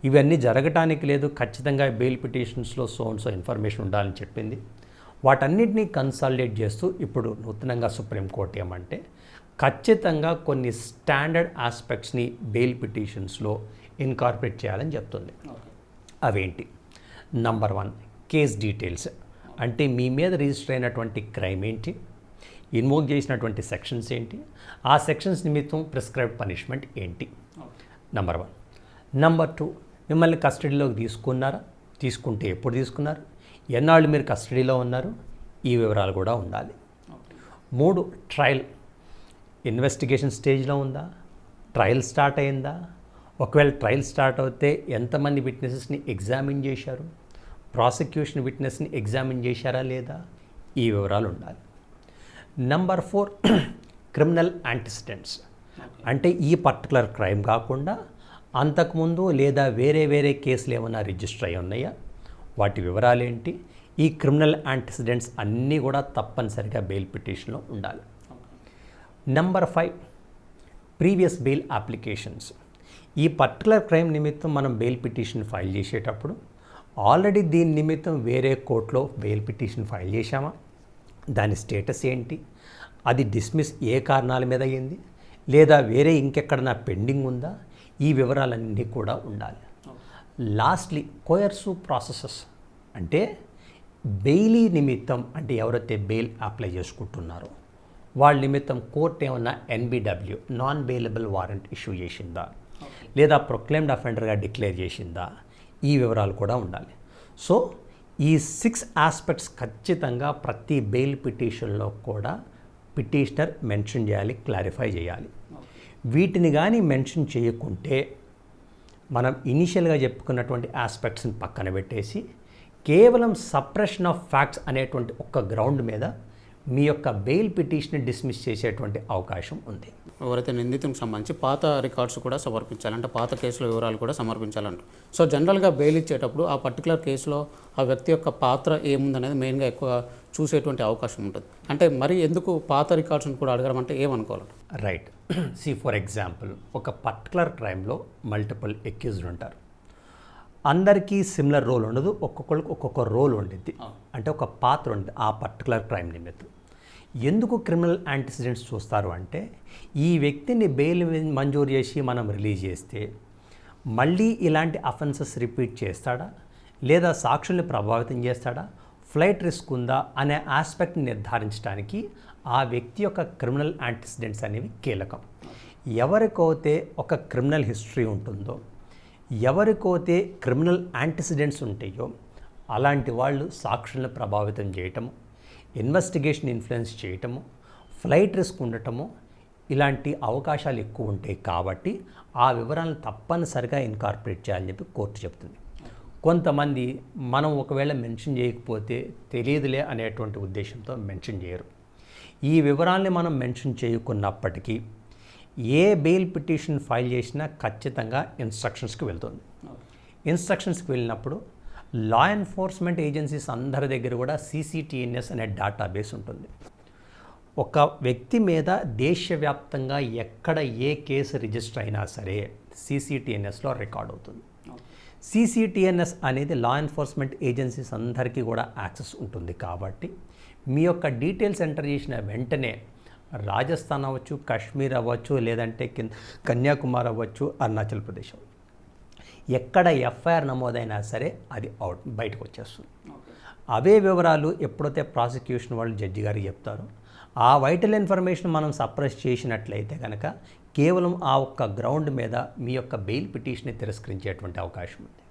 ఇవన్నీ జరగటానికి లేదు, ఖచ్చితంగా బెయిల్ పిటిషన్స్లో సో ఇన్ఫర్మేషన్ ఉండాలని చెప్పింది. వాటన్నిటినీ కన్సాలిడేట్ చేస్తూ ఇప్పుడు నూతనంగా సుప్రీంకోర్టు ఏమంటే ఖచ్చితంగా కొన్ని స్టాండర్డ్ ఆస్పెక్ట్స్ని బెయిల్ పిటిషన్స్లో ఇన్కార్పొరేట్ చేయాలని చెప్తుంది. అవేంటి? Number 1, case details. అంటే మీ మీద రిజిస్టర్ అయినటువంటి క్రైమ్ ఏంటి, ఇన్వోక్ చేసినటువంటి సెక్షన్స్ ఏంటి, ఆ సెక్షన్స్ నిమిత్తం ప్రిస్క్రైబ్డ్ పనిష్మెంట్ ఏంటి. నంబర్ 1. నంబర్ 2, మిమ్మల్ని కస్టడీలోకి తీసుకున్నారా, తీసుకుంటే ఎప్పుడు తీసుకున్నారు, ఎన్నాళ్ళు మీరు కస్టడీలో ఉన్నారు, ఈ వివరాలు కూడా ఉండాలి. 3, ట్రయల్. ఇన్వెస్టిగేషన్ స్టేజ్లో ఉందా, ట్రయల్ స్టార్ట్ అయిందా, ఒకవేళ ట్రయల్ స్టార్ట్ అవుతే ఎంతమంది విట్నెసెస్ని ఎగ్జామిన్ చేశారు, ప్రాసిక్యూషన్ విట్నెస్ని ఎగ్జామిన్ చేశారా లేదా, ఈ వివరాలు ఉండాలి. Number 4, criminal antecedents. అంటే ఈ పర్టికులర్ క్రైమ్ కాకుండా అంతకుముందు లేదా వేరే కేసులు ఏమైనా రిజిస్టర్ అయి ఉన్నాయా, వాటి వివరాలు ఏంటి, ఈ క్రిమినల్ యాంటిసిడెంట్స్ అన్నీ కూడా తప్పనిసరిగా బెయిల్ పిటిషన్లో ఉండాలి. Number 5, previous bail applications. ఈ పర్టికులర్ క్రైమ్ నిమిత్తం మనం బెయిల్ పిటిషన్ ఫైల్ చేసేటప్పుడు ఆల్రెడీ దీని నిమిత్తం వేరే కోర్టులో బెయిల్ పిటిషన్ ఫైల్ చేశామా, దాని స్టేటస్ ఏంటి, అది డిస్మిస్ ఏ కారణాల మీద అయ్యింది, లేదా వేరే ఇంకెక్కడన్నా పెండింగ్ ఉందా, ఈ వివరాలన్నీ కూడా ఉండాలి. Lastly, coercive processes. అంటే బెయిలీ నిమిత్తం, అంటే ఎవరైతే బెయిల్ అప్లై చేసుకుంటున్నారో వాళ్ళ నిమిత్తం కోర్టు ఏమన్నా NBW, non bailable warrant issue చేసిందా, లేదా ప్రొక్లైమ్డ్ అఫెండర్గా డిక్లేర్ చేసిందా, ఈ వివరాలు కూడా ఉండాలి. సో ఈ 6 ఆస్పెక్ట్స్ ఖచ్చితంగా ప్రతి బెయిల్ పిటిషన్లో కూడా పిటిషనర్ మెన్షన్ చేయాలి, క్లారిఫై చేయాలి. వీటిని కానీ మెన్షన్ చేయకుంటే మనం ఇనీషియల్గా చెప్పుకున్నటువంటి ఆస్పెక్ట్స్ని పక్కన పెట్టేసి కేవలం సప్రెషన్ ఆఫ్ ఫ్యాక్ట్స్ అనేటువంటి ఒక్క గ్రౌండ్ మీద మీ యొక్క బెయిల్ పిటిషన్ డిస్మిస్ చేసేటువంటి అవకాశం ఉంది. ఎవరైతే నిందితునికి సంబంధించి పాత రికార్డ్స్ కూడా సమర్పించాలంటే పాత కేసుల వివరాలు కూడా సమర్పించాలంట. సో జనరల్గా బెయిల్ ఇచ్చేటప్పుడు ఆ పర్టికులర్ కేసులో ఆ వ్యక్తి యొక్క పాత్ర ఏముందనేది మెయిన్గా ఎక్కువ చూసేటువంటి అవకాశం ఉంటుంది. అంటే మరి ఎందుకు పాత రికార్డ్స్ని కూడా అడగడం అంటే ఏమనుకోవాలి? రైట్. ఫర్ ఎగ్జాంపుల్, ఒక పర్టికులర్ క్రైమ్లో మల్టిపుల్ అక్యూజ్డ్ ఉంటారు. అందరికీ సిమిలర్ రోల్ ఉండదు, ఒక్కొక్కరికి ఒక్కొక్క రోల్ ఉండిద్ది, అంటే ఒక పాత్ర ఉంటుంది ఆ పర్టికులర్ క్రైమ్ నిమిత్తం. ఎందుకు క్రిమినల్ యాంటిసిడెంట్స్ చూస్తారు అంటే ఈ వ్యక్తిని బెయిల్ మంజూరు చేసి మనం రిలీజ్ చేస్తే మళ్ళీ ఇలాంటి అఫెన్సెస్ రిపీట్ చేస్తాడా, లేదా సాక్షుల్ని ప్రభావితం చేస్తాడా, ఫ్లైట్ రిస్క్ ఉందా అనే ఆస్పెక్ట్ని నిర్ధారించడానికి ఆ వ్యక్తి యొక్క క్రిమినల్ యాంటిసిడెంట్స్ అనేవి కీలకం. ఎవరికైతే ఒక క్రిమినల్ హిస్టరీ ఉంటుందో, ఎవరికైతే క్రిమినల్ యాంటిసిడెంట్స్ ఉంటాయో అలాంటి వాళ్ళు సాక్షులను ప్రభావితం చేయటము, ఇన్వెస్టిగేషన్ ఇన్ఫ్లుయెన్స్ చేయటము, ఫ్లైట్ రిస్క్ ఉండటము, ఇలాంటి అవకాశాలు ఎక్కువ ఉంటాయి. కాబట్టి ఆ వివరాలను తప్పనిసరిగా ఇన్కార్పొరేట్ చేయాలని చెప్పి కోర్టు చెప్తుంది. కొంతమంది మనం ఒకవేళ మెన్షన్ చేయకపోతే తెలియదులే అనేటువంటి ఉద్దేశంతో మెన్షన్ చేయరు. ఈ వివరాల్ని మనం మెన్షన్ చేయకున్నప్పటికీ ఏ బెయిల్ పిటిషన్ ఫైల్ చేసినా ఖచ్చితంగా ఇన్స్ట్రక్షన్స్కి వెళ్తుంది. ఇన్స్ట్రక్షన్స్కి వెళ్ళినప్పుడు లా ఎన్ఫోర్స్మెంట్ ఏజెన్సీస్ అందరి దగ్గర కూడా CCTNS అనే డేటాబేస్ ఉంటుంది. ఒక వ్యక్తి మీద దేశవ్యాప్తంగా ఎక్కడ ఏ కేసు రిజిస్టర్ అయినా సరే CCTNSలో రికార్డ్ అవుతుంది. CCTNS అనేది లా ఎన్ఫోర్స్మెంట్ ఏజెన్సీస్ అందరికీ కూడా యాక్సెస్ ఉంటుంది. కాబట్టి మీ యొక్క డీటెయిల్స్ ఎంటర్ చేసిన వెంటనే రాజస్థాన్ అవ్వచ్చు, కాశ్మీర్ అవ్వచ్చు, లేదంటే కన్యాకుమారి అవ్వచ్చు, అరుణాచల్ ప్రదేశ్ అవ్వచ్చు, ఎక్కడ FIR నమోదైనా సరే అది బయటకు వచ్చేస్తుంది. అవే వివరాలు ఎప్పుడైతే ప్రాసిక్యూషన్ వాళ్ళు జడ్జి గారికి చెప్తారో ఆ వైటల్ ఇన్ఫర్మేషన్ మనం సప్రెస్ చేసినట్లయితే కనుక కేవలం ఆ ఒక్క గ్రౌండ్ మీద మీ యొక్క బెయిల్ పిటిషన్ని తిరస్కరించేటువంటి అవకాశం ఉంది.